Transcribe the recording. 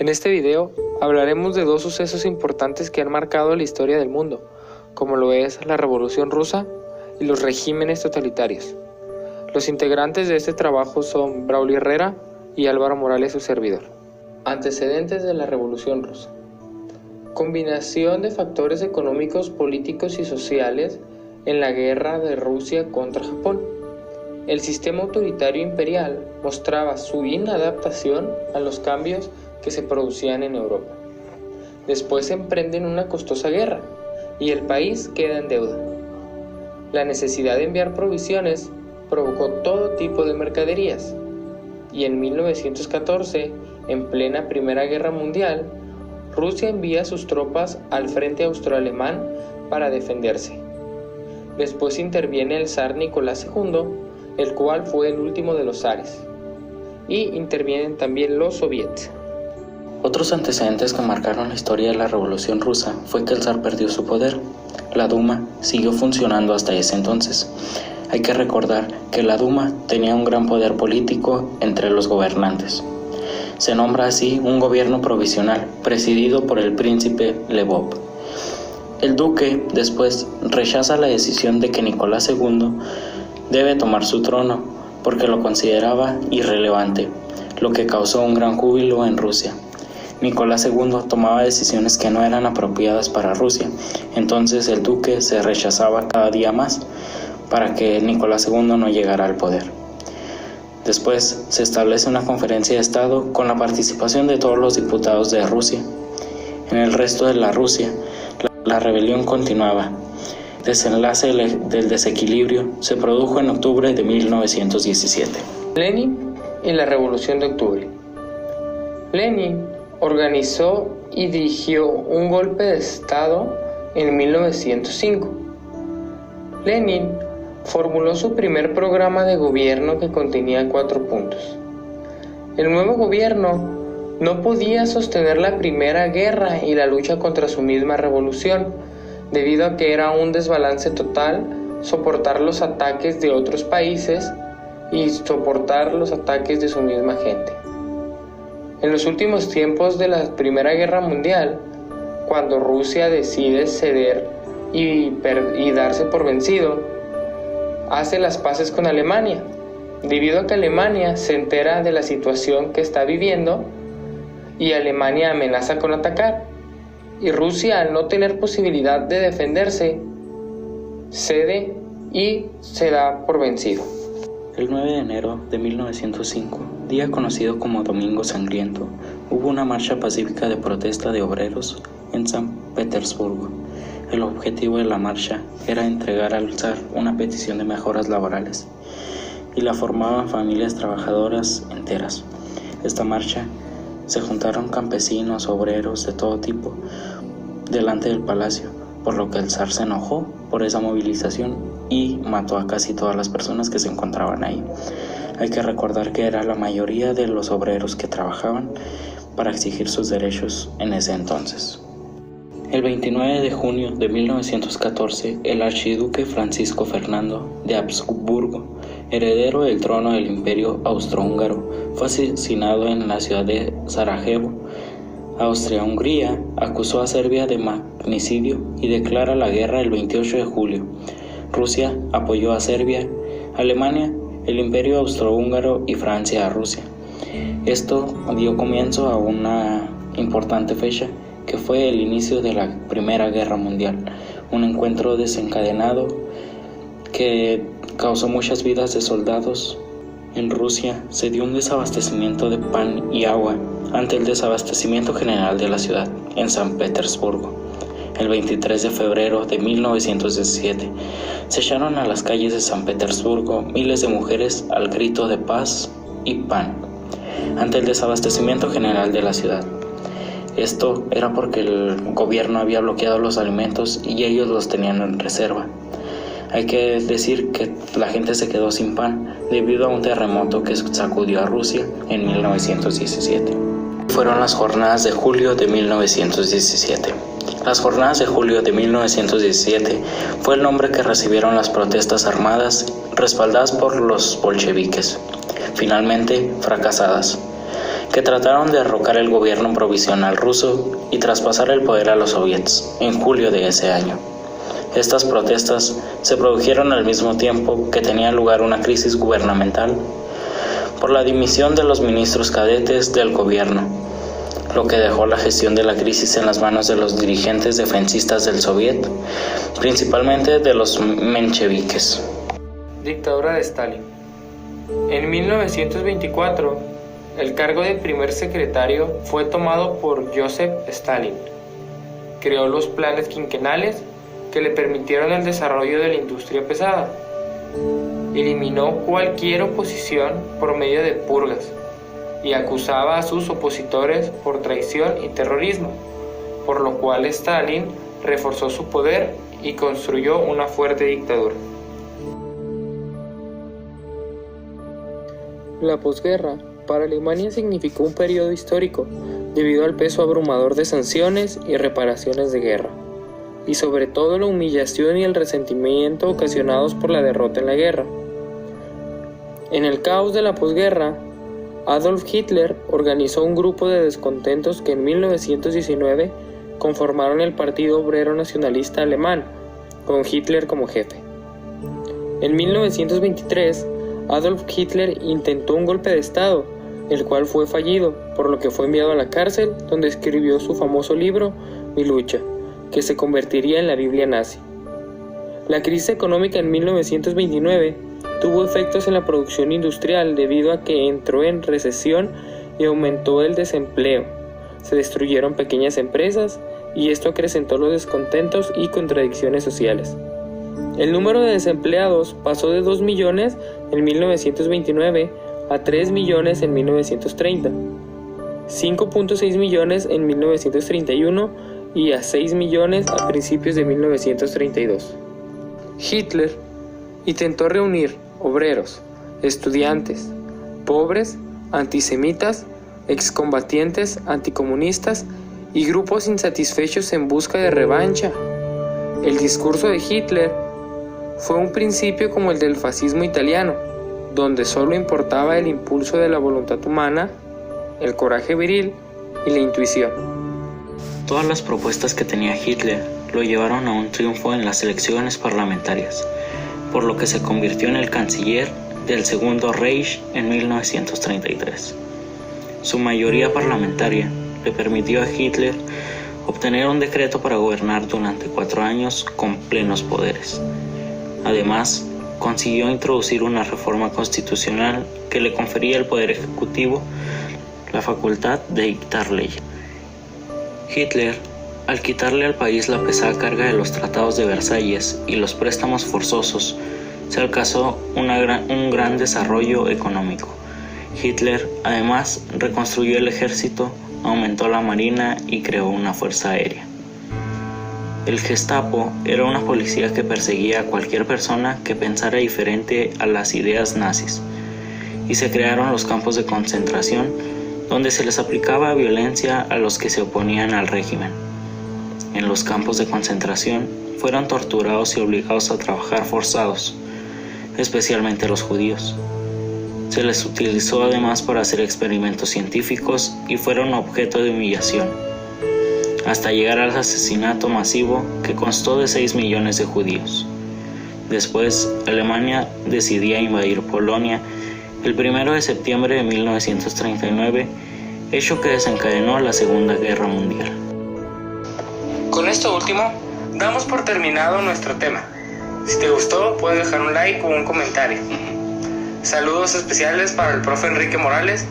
En este video hablaremos de dos sucesos importantes que han marcado la historia del mundo, como lo es la Revolución Rusa y los regímenes totalitarios. Los integrantes de este trabajo son Braulio Herrera y Álvaro Morales, su servidor. Antecedentes de la Revolución Rusa. Combinación de factores económicos, políticos y sociales en la guerra de Rusia contra Japón. El sistema autoritario imperial mostraba su inadaptación a los cambios que se producían en Europa. Después emprenden una costosa guerra y el país queda en deuda. La necesidad de enviar provisiones provocó todo tipo de mercaderías y en 1914, en plena Primera Guerra Mundial, Rusia envía sus tropas al frente austroalemán para defenderse. Después interviene el zar Nicolás II, el cual fue el último de los zares, y intervienen también los soviets. Otros antecedentes que marcaron la historia de la Revolución Rusa fue que el zar perdió su poder. La Duma siguió funcionando hasta ese entonces. Hay que recordar que la Duma tenía un gran poder político entre los gobernantes. Se nombra así un gobierno provisional, presidido por el príncipe Lvov. El duque después rechaza la decisión de que Nicolás II debe tomar su trono, porque lo consideraba irrelevante, lo que causó un gran júbilo en Rusia. Nicolás II tomaba decisiones que no eran apropiadas para Rusia, entonces el duque se rechazaba cada día más para que Nicolás II no llegara al poder. Después se establece una conferencia de Estado con la participación de todos los diputados de Rusia. En el resto de la Rusia, la rebelión continuaba. Desenlace del desequilibrio se produjo en octubre de 1917. Lenin y la Revolución de Octubre. Lenin organizó y dirigió un golpe de Estado en 1905. Lenin formuló su primer programa de gobierno que contenía 4 puntos. El nuevo gobierno no podía sostener la Primera Guerra y la lucha contra su misma revolución, debido a que era un desbalance total soportar los ataques de otros países y soportar los ataques de su misma gente. En los últimos tiempos de la Primera Guerra Mundial, cuando Rusia decide ceder y darse por vencido, hace las paces con Alemania, debido a que Alemania se entera de la situación que está viviendo y Alemania amenaza con atacar. Y Rusia, al no tener posibilidad de defenderse, cede y se da por vencido. El 9 de enero de 1905, día conocido como Domingo Sangriento, hubo una marcha pacífica de protesta de obreros en San Petersburgo. El objetivo de la marcha era entregar al zar una petición de mejoras laborales, y la formaban familias trabajadoras enteras. Esta marcha se juntaron campesinos, obreros de todo tipo delante del palacio, por lo que el zar se enojó por esa movilización y mató a casi todas las personas que se encontraban ahí. Hay que recordar que era la mayoría de los obreros que trabajaban para exigir sus derechos en ese entonces. El 29 de junio de 1914, el archiduque Francisco Fernando de Habsburgo, heredero del trono del Imperio Austrohúngaro, fue asesinado en la ciudad de Sarajevo. Austria-Hungría acusó a Serbia de magnicidio y declara la guerra el 28 de julio. Rusia apoyó a Serbia, Alemania, el Imperio Austrohúngaro y Francia a Rusia. Esto dio comienzo a una importante fecha, que fue el inicio de la Primera Guerra Mundial, un encuentro desencadenado que causó muchas vidas de soldados. En Rusia se dio un desabastecimiento de pan y agua ante el desabastecimiento general de la ciudad en San Petersburgo. El 23 de febrero de 1917 se echaron a las calles de San Petersburgo miles de mujeres al grito de paz y pan ante el desabastecimiento general de la ciudad. Esto era porque el gobierno había bloqueado los alimentos y ellos los tenían en reserva. Hay que decir que la gente se quedó sin pan debido a un terremoto que sacudió a Rusia en 1917. Fueron las jornadas de julio de 1917. Las jornadas de julio de 1917 fue el nombre que recibieron las protestas armadas respaldadas por los bolcheviques, finalmente fracasadas. que trataron de derrocar el gobierno provisional ruso y traspasar el poder a los soviets en julio de ese año. Estas protestas se produjeron al mismo tiempo que tenía lugar una crisis gubernamental por la dimisión de los ministros cadetes del gobierno, lo que dejó la gestión de la crisis en las manos de los dirigentes defensistas del Soviet, principalmente de los mencheviques. Dictadura de Stalin. En 1924, el cargo de primer secretario fue tomado por Joseph Stalin. Creó los planes quinquenales que le permitieron el desarrollo de la industria pesada. Eliminó cualquier oposición por medio de purgas y acusaba a sus opositores por traición y terrorismo, por lo cual Stalin reforzó su poder y construyó una fuerte dictadura. La posguerra para Alemania significó un periodo histórico debido al peso abrumador de sanciones y reparaciones de guerra, y sobre todo la humillación y el resentimiento ocasionados por la derrota en la guerra. En el caos de la posguerra, Adolf Hitler organizó un grupo de descontentos que en 1919 conformaron el Partido Obrero Nacionalista Alemán, con Hitler como jefe. En 1923, Adolf Hitler intentó un golpe de Estado, el cual fue fallido, por lo que fue enviado a la cárcel, donde escribió su famoso libro, Mi lucha, que se convertiría en la Biblia nazi. La crisis económica en 1929 tuvo efectos en la producción industrial debido a que entró en recesión y aumentó el desempleo. Se destruyeron pequeñas empresas y esto acrecentó los descontentos y contradicciones sociales. El número de desempleados pasó de 2 millones en 1929 a 3 millones en 1930, 5.6 millones en 1931 y a 6 millones a principios de 1932. Hitler intentó reunir obreros, estudiantes, pobres, antisemitas, excombatientes, anticomunistas y grupos insatisfechos en busca de revancha. El discurso de Hitler fue un principio como el del fascismo italiano, donde solo importaba el impulso de la voluntad humana, el coraje viril y la intuición. Todas las propuestas que tenía Hitler lo llevaron a un triunfo en las elecciones parlamentarias, por lo que se convirtió en el canciller del Segundo Reich en 1933. Su mayoría parlamentaria le permitió a Hitler obtener un decreto para gobernar durante 4 años con plenos poderes. Además, consiguió introducir una reforma constitucional que le confería al Poder Ejecutivo la facultad de dictar leyes. Hitler, al quitarle al país la pesada carga de los tratados de Versalles y los préstamos forzosos, se alcanzó un gran desarrollo económico. Hitler, además, reconstruyó el ejército, aumentó la marina y creó una fuerza aérea. El Gestapo era una policía que perseguía a cualquier persona que pensara diferente a las ideas nazis, y se crearon los campos de concentración, donde se les aplicaba violencia a los que se oponían al régimen. En los campos de concentración fueron torturados y obligados a trabajar forzados, especialmente los judíos. Se les utilizó además para hacer experimentos científicos y fueron objeto de humillación, hasta llegar al asesinato masivo que constó de 6 millones de judíos. Después, Alemania decidía invadir Polonia el 1 de septiembre de 1939, hecho que desencadenó la Segunda Guerra Mundial. Con esto último, damos por terminado nuestro tema. Si te gustó, puedes dejar un like o un comentario. Saludos especiales para el profe Enrique Morales.